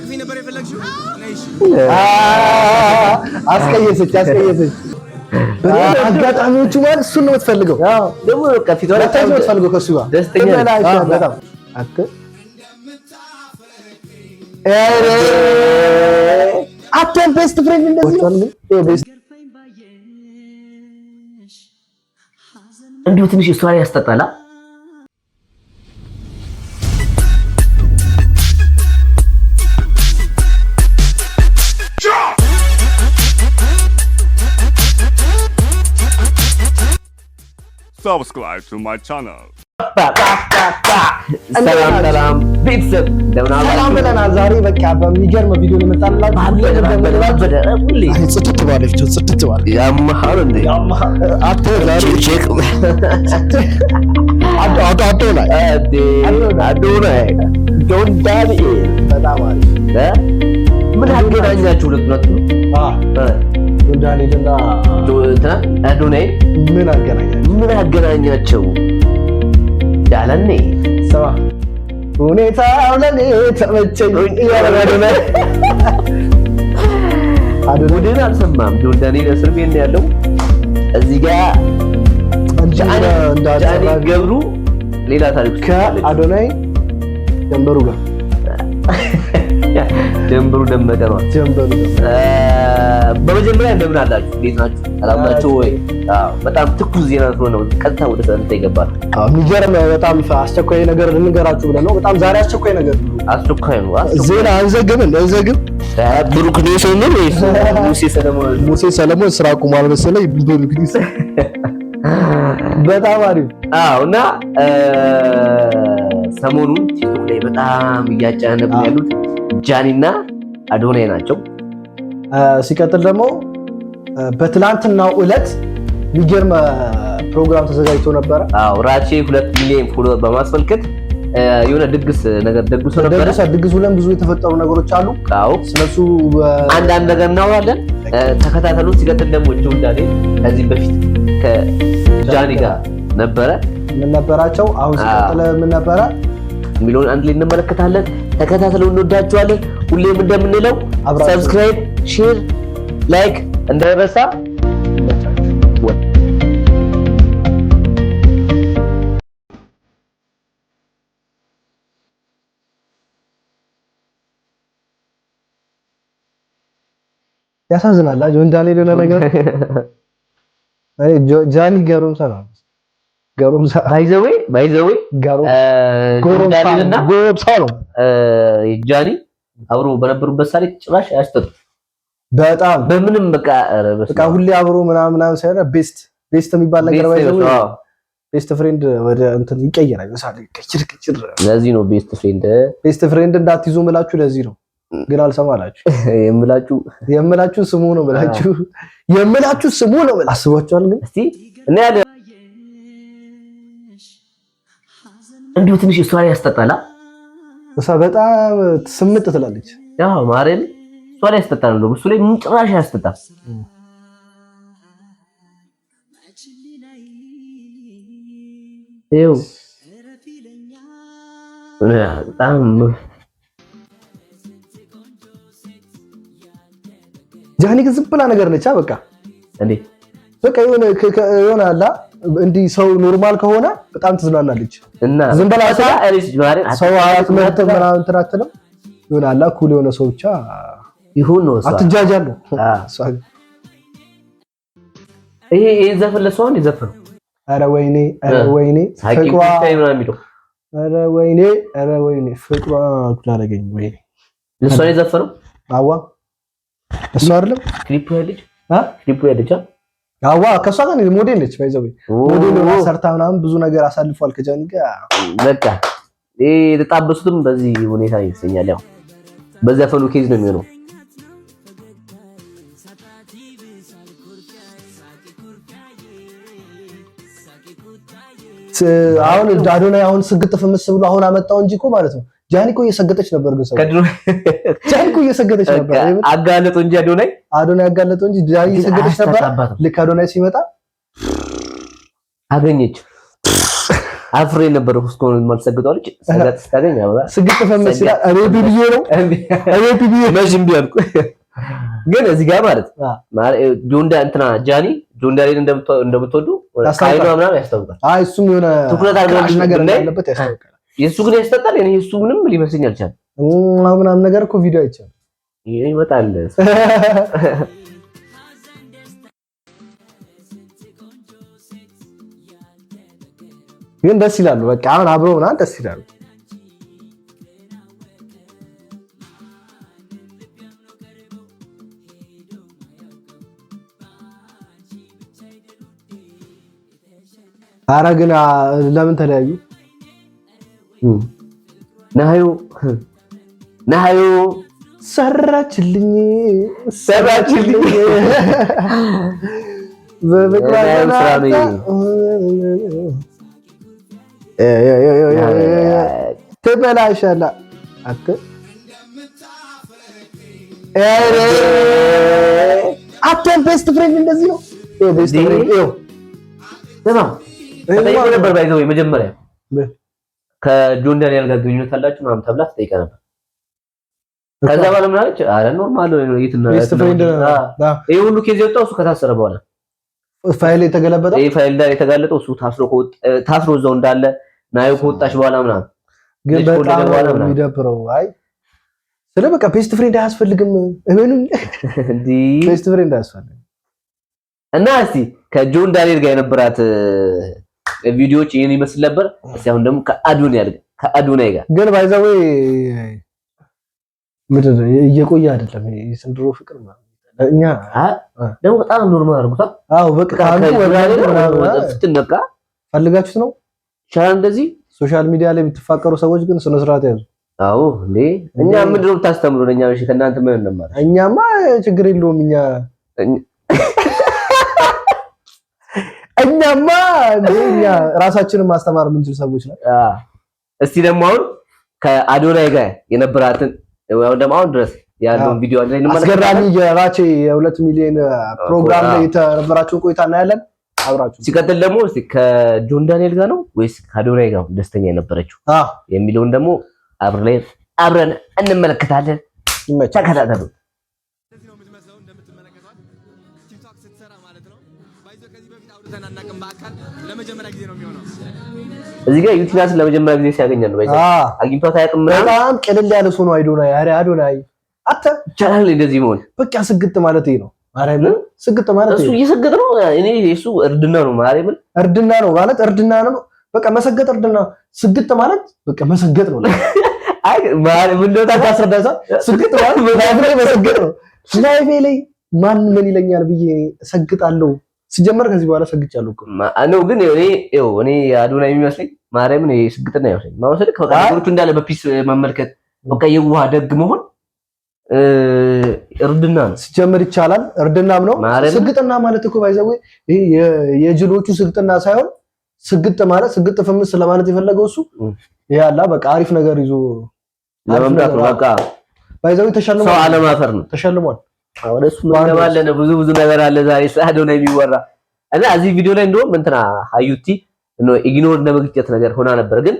ልታቅፊ ነበር የፈለግሽው? አስቀየሰች አጋጣሚዎቹ ማለት እሱን ነው የምትፈልገው። ያው ደግሞ በቃ ፊቷ ላይ ነው የምትፈልገው ከሱ ጋር ደስተኛ በጣም አተን ቤስት ፍሬንድ እንደዚህ ነው። እንዲሁ ትንሽ እሷ ላይ ያስጠጣላ። Subscribe to my channel. ሰላም ቤተሰብ እንደምን አላችሁ? ብለናል። ዛሬ በቃ በሚገርም ቪዲዮ ልመጣላችሁ። ጽድት ባለች ጽድት ባለ ያማሃር እንዴ ዛሬ ቼክ አዶናይ ዶን ዳንኤል በጣም አሪፍ ምን አገናኛችሁ? ሁለቱ ዳንኤልና አዶናይ ምን አገናኛቸው? ዳለኔ ሰማ ሁኔታው ለኔ ተመቸኝ አዶናይ አልሰማም። ዶን ዳንኤል እስር ቤት ነው ያለው። እዚህ ጋር ጃኒ ገብሩ ሌላ ታሪክ ከአዶናይ ጀንበሩ ጋር ጀንበሩ ደመቀ ነው። በመጀመሪያ እንደምን አላችሁ? እንዴት ናችሁ? ሰላም ናችሁ ወይ? በጣም ትኩስ ዜና ነው። ቀጥታ ወደ ሰንተ ይገባል። የሚገርም በጣም አስቸኳይ ነገር ልንገራችሁ ብለን ነው። በጣም ዛሬ አስቸኳይ ነገር ነው። አስቸኳይ ነው። ዜና አንዘግብ ብሩክ ኔሶን ነው ወይስ ሙሴ ሰለሞን ስራ ቁማል መሰለኝ። ብሩክ ኔስ በጣም አሪፍ እና ሰሞኑን ቲክቶክ ላይ በጣም እያጫነቡ ያሉት ጃኒና አዶናይ ናቸው። ሲቀጥል ደግሞ በትላንትናው ዕለት የሚገርም ፕሮግራም ተዘጋጅቶ ነበረ። ራቼ 2 ሚሊዮን ፎሎወር በማስመልከት የሆነ ድግስ ነገር ደግሶ ነበረ። ድግሱ ላይ ብዙ የተፈጠሩ ነገሮች አሉ። ስለሱ አንዳንድ ነገር እናወራለን። ተከታተሉ። ሲቀጥል ደግሞ ጆን ዳንኤል ከዚህ በፊት ከጃኒ ጋር ነበረ። ምን ነበራቸው? አሁን ሲቀጥል ምን ነበረ የሚለውን አንድ ላይ እንመለከታለን። ተከታተሉ። እንወዳችኋለን። ሁሌም እንደምንለው ሰብስክራይብ፣ ሼር፣ ላይክ እንዳይረሳ። ያሳዝናል። ጆን ዳንኤል የሆነ ነገር ጃኒ ገሩምሳ ነው ባይዘዌ ጎረምሳ ነው። ጃኒ አብሮ በነበሩበት ሳሪ ጭራሽ አያስጠጡ በጣም በምንም በቃ ሁሌ አብሮ ምናምን ሳይሆን ቤስት የሚባል ነገር ባይዘዌ ቤስት ፍሬንድ ወደ እንትን ይቀየራል። ከጭር ለዚህ ነው ቤስት ፍሬንድ እንዳትይዙ ምላችሁ። ለዚህ ነው ግን አልሰማላችሁ። የምላችሁ ስሙ ነው ብላችሁ የምላችሁ ስሙ ነው ብላ አስባችኋል። ግን እስቲ እና ያለ እንዲሁ ትንሽ እሷ ላይ ያስጠጣላ። እሷ በጣም ስምጥ ትላለች። ያው ማረን እሷ ላይ ያስጠጣል ነው። እሱ ላይ ምን ጭራሽ ያስጠጣል። ይኸው በጣም ጃኒ ግን ዝም ብላ ነገር ነች። በቃ እንዴ በቃ የሆነ አላ እንዲህ ሰው ኖርማል ከሆነ በጣም ትዝናናለች እና ዝም ብላ ሰው አያት መርጥ ምናምን ትራትለው የሆነ አላ ኩል የሆነ ሰው ብቻ ይሁን ነው። አትጃጃሉ። ይሄ ዘፈን ለሰው ነው የዘፈነው። ኧረ ወይኔ ፍቅሯ ኧረ ወይኔ ፍቅሯ ኩላረገኝ ወይኔ ለሰው ነው የዘፈነው። አዋ እሱ አይደለም ክሊፑ ያለች አዋ ከሷ ጋር ሞዴል ነች። ባይዘው ሞዴል ነው ሰርታ ምናምን ብዙ ነገር አሳልፏል ከጃኒ ጋር። በቃ የተጣበሱትም በዚህ ሁኔታ ይሰኛል። ያው በዘፈኑ ኬዝ ነው የሚሆነው። አሁን አዶናይ አሁን ስግጥፍ ምስብሎ አሁን አመጣው እንጂ እኮ ማለት ነው። ጃኒ እኮ እየሰገጠች ነበር። ግን ሰው ጃኒ እኮ እየሰገጠች ነበር። አጋለጠው እንጂ አዶናይ አጋለጠው እንጂ ጃኒ እየሰገጠች ነበር። ልክ አዶናይ ሲመጣ አገኘች አፍሬ ነበር እስካሁን ማልሰግጠዋለች ሰገጥ ስታገኝ አበባ ስግጥ ፈመስ ይላል። አቤት ቢዬ ነው አቤት ቢዬ መሽም ቢያልኩ ግን እዚህ ጋር ማለት ጆንዳ እንትና ጃኒ ጆንዳሪን እንደምትወዱ ካይኗ ምናምን ያስታውቃል። አይ እሱም የሆነ ትኩረት አድርገን ነገር ያለበት ያስታውቃል። የሱ ግን ያስጠጣል። እኔ እሱ ምንም ሊመስለኝ አልቻለም። ምናምን ነገር እኮ ቪዲዮ አይቻልም ይመጣል ግን ደስ ይላሉ። በቃ አሁን አብረው ምናምን ደስ ይላሉ። ኧረ ግን ለምን ተለያዩ? ናዩ ሰራችልኝ ትበላሻለህ አተን ቤስት ፍሬንድ እንደዚህ ነው። ቤስት ፍሬንድ ነበር ባይዘው መጀመሪያ ከጆን ዳንኤል ጋር ግንኙነት አላችሁ ምናምን ተብላ ትጠይቀ ነበር። ከዛ በኋላ ምን አለች? አረ ኖርማል ነው የትና ይሄ ሁሉ ኬዝ የወጣው እሱ ከታሰረ በኋላ ፋይል የተገለበጠው ይሄ ፋይል ላይ የተጋለጠው እሱ ታስሮ እዛው እንዳለ ናዩ ከወጣች በኋላ ምናምን ግን በጣም የሚደብረው አይ ስለ በቃ ቤስት ፍሬንድ አያስፈልግም እመኑኝ እንዴ ቤስት ፍሬንድ አያስፈልግም። እና እስቲ ከጆን ዳንኤል ጋር የነበራት ቪዲዮዎች ይሄን ይመስል ነበር። እስቲ አሁን ደግሞ ከአዶናይ ጋር ግን ባይዛው ምንድን ነው እየቆየ አይደለም የስንድሮ ፍቅር ማለት እኛ ደግሞ በጣም ኖርማል አድርጉታል። አዎ በቃ አንተ ወራኔ ስትነቃ ፈልጋችሁት ነው ቻናል እንደዚህ ሶሻል ሚዲያ ላይ የምትፋቀሩ ሰዎች ግን ስነ ስርዓት ያዙ። አዎ እንዴ እኛ ምንድነው የምታስተምሩን? እኛ እሺ ከእናንተ ምን እንማር? እኛማ ችግር የለውም እኛማ እኛ ራሳችንን ማስተማር የምንችል ሰዎች ነን። እስቲ ደግሞ አሁን ከአዶናይ ጋር የነበራትን ወይ ደግሞ አሁን ድረስ ያለውን ቪዲዮ አንዴ እንመለከታለን። አስገራሚ የራቼ የ2 ሚሊዮን ፕሮግራም ላይ የተነበራችሁን ቆይታ እናያለን። አብራችሁ ሲቀጥል ደግሞ እስቲ ከጆን ዳንኤል ጋር ነው ወይስ ከአዶናይ ጋር ደስተኛ የነበረችው የሚለውን ደግሞ አብረን እንመለከታለን። ተከታተሉ። እዚህ ጋር ዩቲዩብ ለመጀመሪያ ጊዜ ሲያገኛል ነው ባይዘ አግኝቷት አያውቅም። በጣም ቀለል ያለ ሰው ነው አዶናይ አተ ቻናል እንደዚህ መሆን በቃ ስግጥ ማለት ነው። ማርያምን ስግጥ ማለት እሱ እየሰገጥ ነው። እኔ እሱ እርድና ነው ማርያምን እርድና ነው ማለት እርድና ነው። በቃ መሰገጥ እርድና ስግጥ ማለት በቃ መሰገጥ ነው። አይ ማርያም እንደው ታስረዳሳ ስግጥ ማለት መሰገጥ ነው። ላይቬ ላይ ማን ምን ይለኛል ብዬ ሰግጣለሁ። ሲጀመር ከዚህ በኋላ ሰግጫለሁ እኮ ነው። ግን እኔ አዶናይ የሚመስለኝ ማርያምን ስግጥና ይመስለኝ ማውሰድ ከወጣቶቹ እንዳለ በፒስ መመልከት በቃ የዋህ ደግ መሆን እርድና ነው። ሲጀመር ይቻላል እርድናም ነው። ስግጥና ማለት እኮ ባይዘው ይሄ የጅሎቹ ስግጥና ሳይሆን ስግጥ ማለት ስግጥ ፍምስ ለማለት የፈለገው እሱ ያላ በቃ አሪፍ ነገር ይዞ ለመምጣት ነው። በቃ ባይዘው ተሸልሟል። ሰው አለማፈር ነው። ተሸልሟል። አሁን እሱ ማለነ ብዙ ነገር አለ ዛሬ አዶናይ የሚወራ እና እዚህ ቪዲዮ ላይ እንደውም እንትና ሀዩቲ ነው ኢግኖር እንደመግጨት ነገር ሆና ነበር። ግን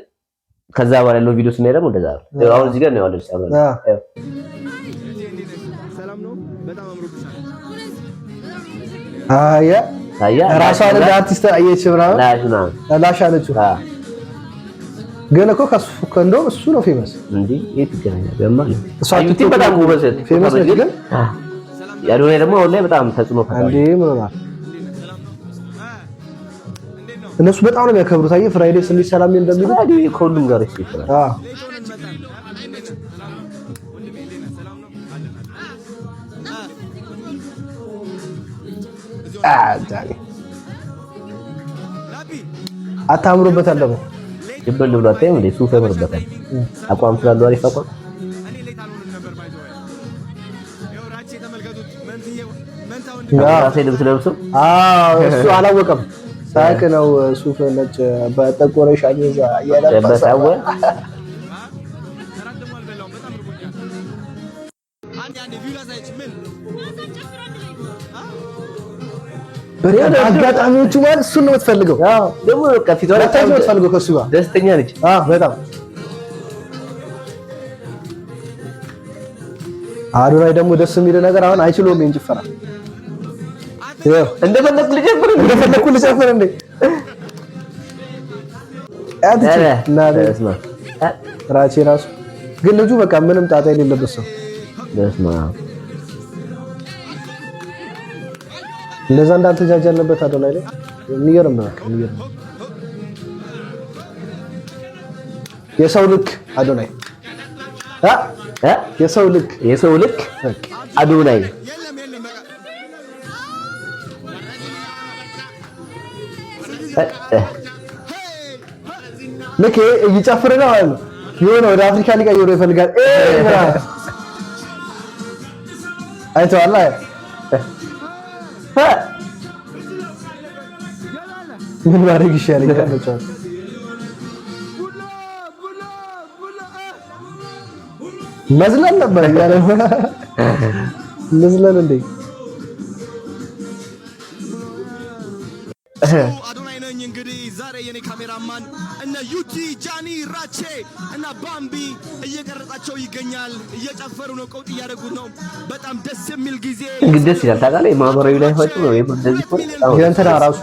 ከዛ በኋላ ያለው ቪዲዮ ስናይ ደግሞ እንደዛ ነው። አሁን እዚህ ጋር ነው ያለው ሰላም ነው። በጣም አምሮብሻል። አያ ራሷን እንደ አርቲስት አየች ብራና ላሻለች። ግን እኮ ከሱ እንደውም እሱ ነው ፌመስ እንዴ የት ይገናኛል? ገማል እሷ በጣም ጎበዝ ፌመስ ነች። ግን አዶናይ ደግሞ አሁን ላይ በጣም ተጽዕኖ ፈጥሯል። እንዴ ምን ነው እነሱ በጣም ነው የሚያከብሩት። አየህ ፍራይዴ ስንት ሰላም እንደሚሉ ከሁሉም ጋር ይችላል። አታምሮበታል ደግሞ ይበል ብሎ አታይም እንዴ? ሱፍ ያምርበታል። አቋም ስላለው አሪፍ አቋም ራሴ ልብስ ለብሶ እሱ አላወቀም። ሳቅ ነው ሱፍ ነጭ በጠቆረ ሻሚዝ ያለበሰው አጋጣሚዎቹ ማለት እሱን ነው የምትፈልገው። አዎ ደግሞ በቃ ፊቷ ላይ በጣም ነው የምትፈልገው ከእሱ ጋር ደስተኛ ነች። አዎ በጣም አዶናይ ደግሞ ደስ የሚል ነገር አሁን አይችልም እንጂ ፈራ እንደፈለኩ ልጨፍር እንዴ ራቼ ራሱ ግን ልጁ በቃ ምንም ጣጣ የሌለበት ሰው ደስማ እንደዛ እንዳልተጃጃለበት አዶናይ ላይ የሚገርም ነው። የሚገርም የሰው ልክ አዶናይ የሰው ልክ አዶናይ ልክ እየጨፈረ ነው ማለት ነው። የሆነ ወደ አፍሪካ ሊቀይሮ ይፈልጋል። አይተዋል ምን ማድረግ ይሻለኛል? መዝለል ነበር ያለ መዝለል እንዴ አዶናይ ነኝ እንግዲህ ዛሬ የኔ ካሜራማን እነ ዩቲ ጃኒ ራቼ እና ባምቢ እየቀረጻቸው ይገኛል። እየጨፈሩ ነው፣ ቀውጥ እያደረጉ ነው። በጣም ደስ የሚል ጊዜ እንግዲህ ደስ ይላል። ታውቃለህ ማህበራዊ ላይ ሆጭ ነው እንደዚህ ሆነ የእንትና ራሱ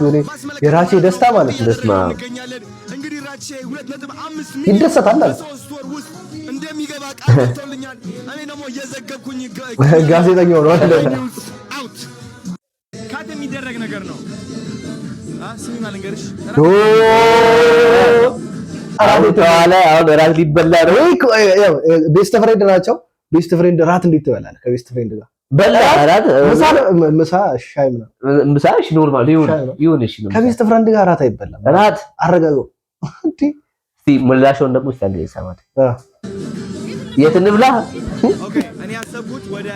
የራቼ ደስታ ማለት ነው። ደስማ እንግዲህ ራቼ 2.5 ሚሊዮን ይደሰታል አለ እንደሚገባ ቃል ገብቶልኛል። እኔ ደግሞ እየዘገብኩኝ ጋዜጠኛው ነው አይደል? አውት ካት የሚደረግ ነገር ነው። ስሚ ማለንገርሽ አሁን ራት ሊበላ ነው። ቤስት ፍሬንድ ናቸው። ቤስት ፍሬንድ ራት እንዴት ትበላለህ? ከቤስት ፍሬንድ ጋር በላ ራት ምሳ ሻይ ምናምን ምሳ እሺ ኖርማል ይሁን እሺ ነው። ከቤስት ፍሬንድ ጋር ራት አይበላም። ራት አረጋገው እንዴ እስቲ ምላሽውን ደግሞ እስቲ አንዴ ሰማት የት እንብላ? ኦኬ እኔ ያሰብኩት ወደ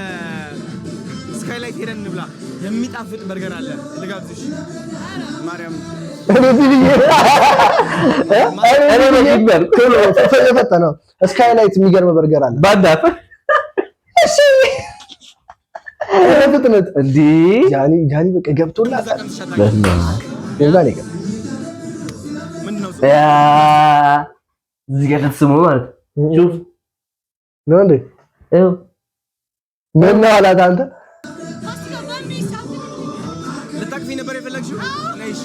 ስካይላይት ሄደን እንብላ። የሚጣፍጥ በርገር አለ ልጋብዝሽ። ማርያም ፈጠነው ስካይላይት የሚገርም በርገር አለ ባዳፍ እሺ ፍጥነት እንዴ ጃኒ በቃ ገብቶላት የዛኔ ቀን ምንድነው እዚህ ጋር ተስሞ ማለት ሹፍ ነው እንዴ ምን ነው አላት አንተ ልታቅፊ ነበር የፈለግሽው? ነይሽ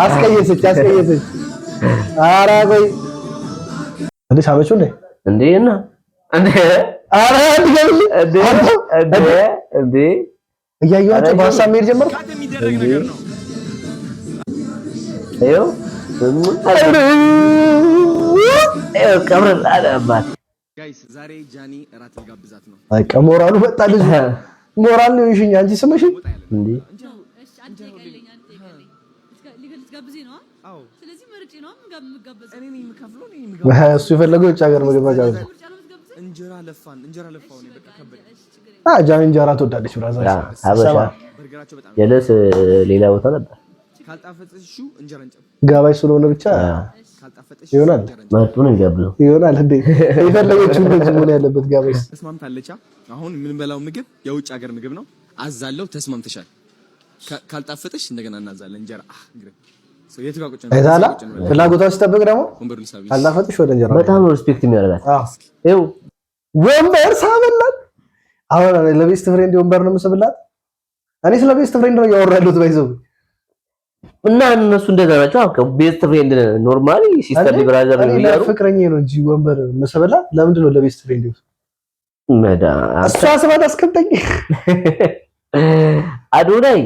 አስቀየሰች ኧረ ቆይ እንዴ ሳመችው እንዴ እና እንዴ ኧረ እንዴ እያየኋቸው በሀሳብ መሄድ ጀመርኩ። የሚደረግ ነገር ነው። ቀብረን አለባት ጋይስ ዛሬ ጃኒ እራት ልጋብዛት ነው። በቃ ሞራሉ በጣ ልጅ ሞራል ነው ይሽኝ አንቺ ስመሽ እንዴ እሺ አንተ ይቀልኛል ልጋብዘኝ ነው። አዎ ስለዚህ መርጬ ነው የምጋብዘው። እኔ ነኝ የምከፍለው እኔ የምጋብዘው። እሱ የፈለገው የውጭ ሀገር ምግብ ጋር እንጀራ ለፋው ነው በቃ ከበደ። ጃኒ እንጀራ ትወዳለች ብራዛ አበሻ የለስ ሌላ ቦታ ነበር። ካልጣፈጥሽው እንጀራ እንጨም ጋባይ ስለሆነ ብቻ ካልጣፈጥሽ ይሆናል ማርጡን ይጋብዘው ይሆናል እንዴ የፈለገችው እንደዚህ ምን ያለበት ጋባይ ተስማምታለች። አሁን የምንበላው ምግብ የውጭ ሀገር ምግብ ነው። አዛለው ተስማምተሻል። ካልጣፈጥሽ እንደገና እናዛለን እንጀራ እንግዲህ የት ጋር ቁጭ ነው አይታላ ፍላጎቷን ሲጠብቅ ደግሞ ካልጣፈጥሽ ወደ እንጀራ በጣም ሪስፔክት የሚያደርጋት ይኸው ወንበር ሳበላት። አሁን ለቤስት ፍሬንድ ወንበር ነው የምስብላት። እኔ ስለ ቤስት ፍሬንድ ነው ያወራሉት ባይዘው እና እነሱ እንደዛ ናቸው። አሁን ቤስት ፍሬንድ ኖርማሊ ሲስተር ብራዘር ነው ይላሉ። ፍቅረኛ ነው እንጂ ወንበር የምስብላት ለምንድን ነው ለቤስት ፍሬንድ መዳ እሷ ስባት አስከብተኝ አዶናይ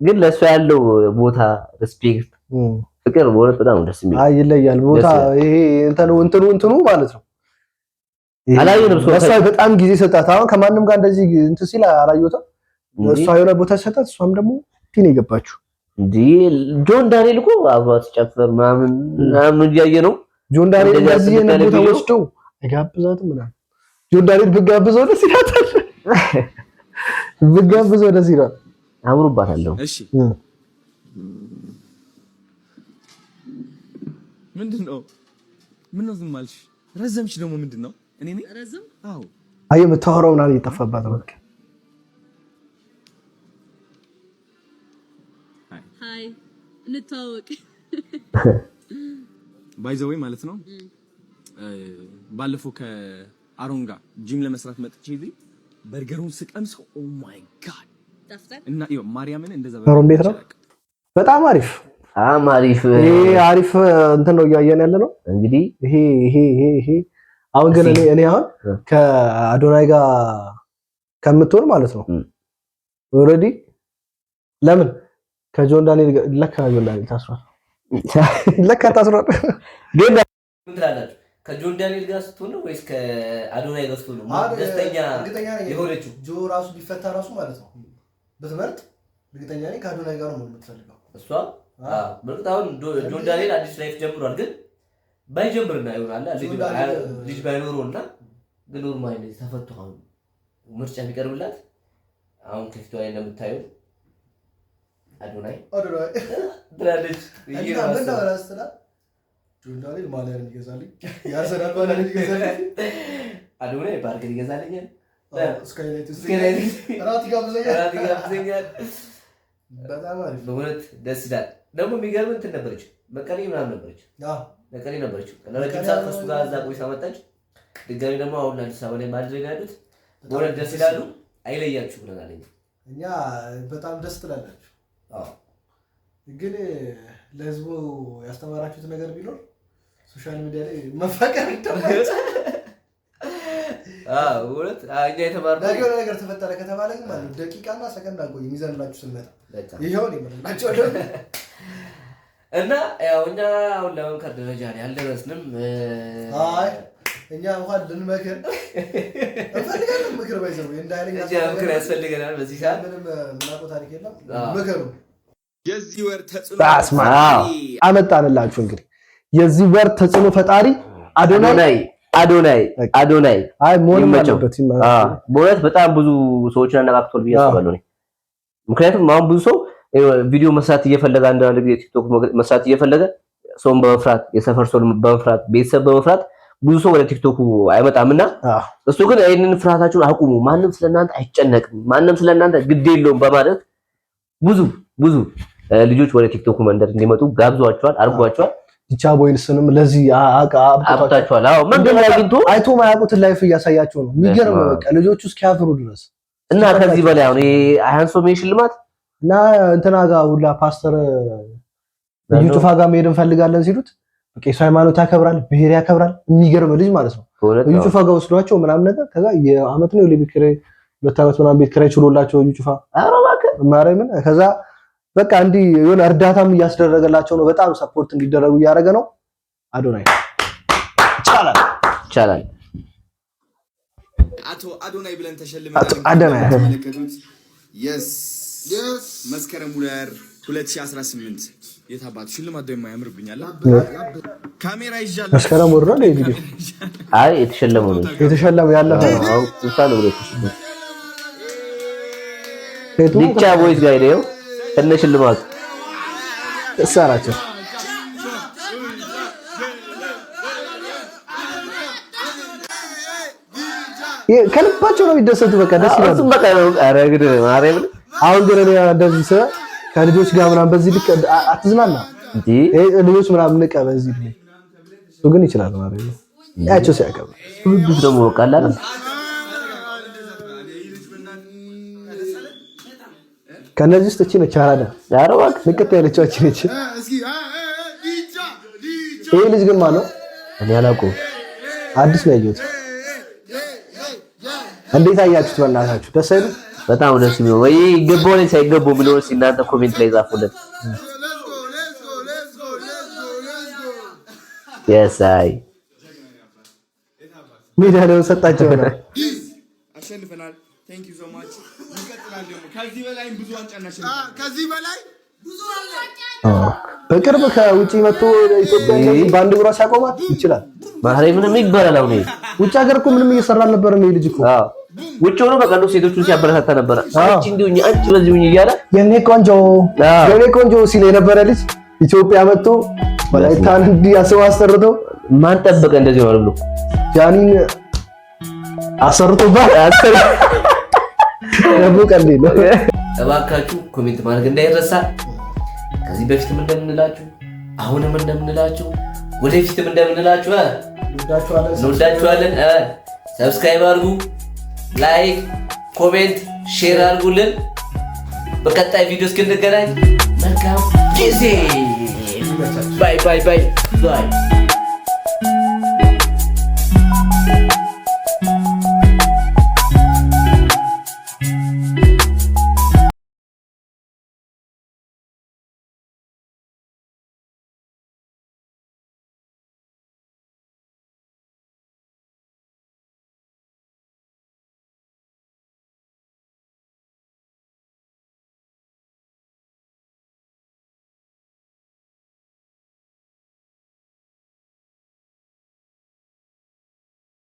ግን ለእሷ ያለው ቦታ ሪስፔክት ፍቅር በእውነት በጣም ደስ የሚል ይለያል። ቦታ ይሄ እንትኑ ማለት ነው። አላየንም። እሷ በጣም ጊዜ ሰጣት። አሁን ከማንም ጋር እንደዚህ እንትን ሲል አላየሁትም። እሷ የሆነ ቦታ ሰጣት፣ እሷም ደግሞ ቲን የገባችው እንዴ ጆን ዳንኤል እኮ አብሯት ጨፈር ምናምን እያየ ነው። ጆን ዳንኤል እንደዚህ የሆነ ቦታ ወስዶ አይጋብዛትም ምናምን። ጆን ዳንኤል ብጋብዘው ደስ ይላታል። ብጋብዘው ደስ ይላል። አምሮባታለሁ። እሺ ምንድነው ዝም አልሽ? ረዘምሽ ደግሞ ምንድነው? እኔ ነኝ ረዘም? አዎ አይ የምታወራው ምናምን እየጠፋባት ነው። በቃ ሃይ እንተዋወቅ ባይዘዌ ማለት ነው። ባለፈው ከአሮን ጋር ጂም ለመስራት መጥቼ እዚህ በርገሩን ስቀምሰው ኦ ማይ ጋድ ታፍታል እና ይኸው ማርያምን እንደዛ አሮን ቤት ነው። በጣም አሪፍ ይሄ አሪፍ እንትን ነው እያየን ያለ ነው። እንግዲህ ይሄ አሁን ግን እኔ አሁን ከአዶናይ ጋር ከምትሆን ማለት ነው ኦሬዲ ለምን ከጆን ዳንኤል ለካ ጆን ዳንኤል ታስሯል። ለካ ታስሯል። ግን ምን ትላለህ? ከጆን ዳንኤል ጋር ስትሆን ነው ወይስ ከአዶናይ ጋር ስትሆን ነው ደስተኛ የሆነችው? ጆ ራሱ ቢፈታ ራሱ ማለት ነው በትምህርት እርግጠኛ ነኝ ከአዶናይ ጋር ነው የምትፈልገው እሷ። በርግጥ አሁን ጆን ዳንኤል አዲስ ላይፍ ጀምሯል። ግን ባይጀምርና ይሆናል ልጅ ባይኖረውና ግን ኖርማል ነው ተፈቶ አሁን ምርጫ ቢቀርብላት አሁን ከፊቷ ላይ እንደምታየው አዶናይ ድራለች ይይራስላ ጆን ዳንኤል ማሊያን ይገዛልኝ ያርሰናል ማሊያን ይገዛልኝ አዶናይ ባርገር ይገዛልኛል ስካይላይት ራት ይጋብዘኛል። በጣም አሪፍ በእውነት ደስ ይላል። ደግሞ የሚገርም እንትን ነበረች መቀሌ ምናምን ነበረች። መቀሌ ነበረች ለረጅም ሰዓት ከእሱ ጋር እዛ ቆይታ መጣች። ድጋሚ ደግሞ አሁን አዲስ አበባ ላይ ማድረግ ያሉት በእውነት ደስ ይላሉ። አይለያችሁ ብለናል እኛ በጣም ደስ ትላላችሁ። ግን ለህዝቡ ያስተማራችሁት ነገር ቢኖር ሶሻል ሚዲያ ላይ መፋቀር ይተማች ወለት እኛ የተማርነው ነገር ተፈጠረ ከተባለ ግን ማለት ደቂቃና ሰከንድ አንቆይ ሚዛንላችሁ ስንመጣ ይሄው ነው ማለት እና ያው እኛ አሁን ለመምከር ደረጃ ላይ አልደረስንም። አይ እኛ እንኳን ልንመክር እንፈልጋለን። ምክር ባይዘው እንዳይለኛ ምክር ያስፈልገናል። በዚህ ሰዓት ምንም ምናቆ ታሪክ የለም። ምክሩ የዚህ ወር ተጽዕኖ አመጣንላችሁ። እንግዲህ የዚህ ወር ተጽዕኖ ፈጣሪ አዶናይ አይ ሞን ማለት በእውነት በጣም ብዙ ሰዎችን አነቃቅቷል ብዬ አስባለሁ። ምክንያቱም አሁን ብዙ ሰው ቪዲዮ መስራት እየፈለገ አንዳንድ ጊዜ ቲክቶክ መስራት እየፈለገ ሰውን በመፍራት የሰፈር ሰውን በመፍራት ቤተሰብ በመፍራት ብዙ ሰው ወደ ቲክቶኩ አይመጣምና እሱ ግን ይሄንን ፍርሃታችሁን አቁሙ፣ ማንንም ስለናንተ አይጨነቅም፣ ማንንም ስለናንተ ግድ የለውም በማለት ብዙ ልጆች ወደ ቲክቶኩ መንደር እንዲመጡ ጋብዟቸዋል፣ አርጓቸዋል። ዲቻ ቦይንስንም ለዚህ አብታቸዋል። አዎ መንገድ ላይ አግኝቶ አይቶ ማያውቁትን ላይፍ እያሳያቸው ነው። የሚገርም በቃ ልጆቹ እስኪያፍሩ ድረስ እና ከዚህ በላይ አሁን አያንሶም ሽልማት እና እንትና ጋር ሁላ ፓስተር ዩቱፋ ጋር መሄድ እንፈልጋለን ሲሉት በቃ ሃይማኖት ያከብራል፣ ብሄር ያከብራል። የሚገርም ልጅ ማለት ነው። ዩቱፋ ጋር ወስዷቸው ምናምን ነገር ከዛ የአመት ነው ለቤት ኪራይ 2 አመት ምናምን ቤት ኪራይ ችሎላቸው ዩቱፋ ማርያምን ከዛ በቃ እንዲህ የሆነ እርዳታም እያስደረገላቸው ነው። በጣም ሰፖርት እንዲደረጉ እያደረገ ነው። አዶናይ ይቻላል አቶ አዶናይ ብለን ተሸልመናል። አዶናይ yes መስከረም 2018 የታባቱ ሽልማት ደግሞ ያምርብኛል። ካሜራ ይዣለሁ። መስከረም ወር ነው ቪዲዮ አይ የተሸለመው ያለፈ ነው። አው ተሳለ ብሎ ዲቻ ቦይስ ጋር ነው እነ ሽልማቱ እሳራቸው ከልባቸው ነው የሚደሰቱ። በቃ ደስ ይላል። እሱም በቃ ነው አረግድ ማርያም። አሁን ግን እኔ እንደዚህ ሰ ከልጆች ጋር ምናምን በዚህ ልክ አትዝናና እንዴ? ልጆች ምናምን ንቀ በዚህ ልክ እሱ ግን ይችላል ማርያም። ያቸው ሲያቀብ ሁሉም ደግሞ ቀላል ከነዚህ ውስጥ እቺ ነች አራዳ ያረዋክ ንቅት ያለችው እቺ ነች። ይሄ ልጅ ግን ማለት እኔ አላውቀውም፣ አዲስ ነው ያየሁት። እንዴት አያችሁት? በእናታችሁ ደስ አይልም? በጣም ደስ የሚለው ወይ ይገባው ላይ ሳይገባው ብለው እናንተ ኮሜንት ላይ ጻፉለት። የሳይ ሜዳሊያውን ሰጣቸው ነው። አሸንፈናል። ቴንክ ዩ ሶ ማች። እንቀጥላለን። ከዚህ በላይ ብዙ ዋንጫ እናሸንፋለን። ከዚህ በላይ ብዙ ዋንጫ በቅርብ ከውጪ መጥቶ ኢትዮጵያ ባንድ እግሯ ሲያቆማት ይችላል። ባህሬ ምንም ይባላል። አሁን ውጭ ሀገር እኮ ምንም እየሰራ አልነበረም። ይሄ ልጅ እኮ ውጭ ሆኖ በቃ ነው ሴቶቹን ሲያበረታታ ነበር። አንቺ እንደውኝ አንቺ በዚሁኝ እያለ የኔ ቆንጆ ሲል የነበረ ልጅ ኢትዮጵያ መጥቶ ወላይታን እንዲህ አስበው አሰርተው ማን ጠበቀ እንደዚህ ነው ብሎ ጃኒን አሰርቶባት ደግሞ ቀልድ ነው። እባካችሁ ኮሜንት ማድረግ እንዳይረሳ። ከዚህ በፊትም እንደምንላችሁ አሁንም እንደምንላችሁ ወደፊትም እንደምንላችሁ እንወዳችኋለን። ሰብስክራይብ አድርጉ፣ ላይክ፣ ኮሜንት፣ ሼር አድርጉልን። በቀጣይ ቪዲዮ እስክንገናኝ መልካም ጊዜ። ባይ ባይ ባይ ባይ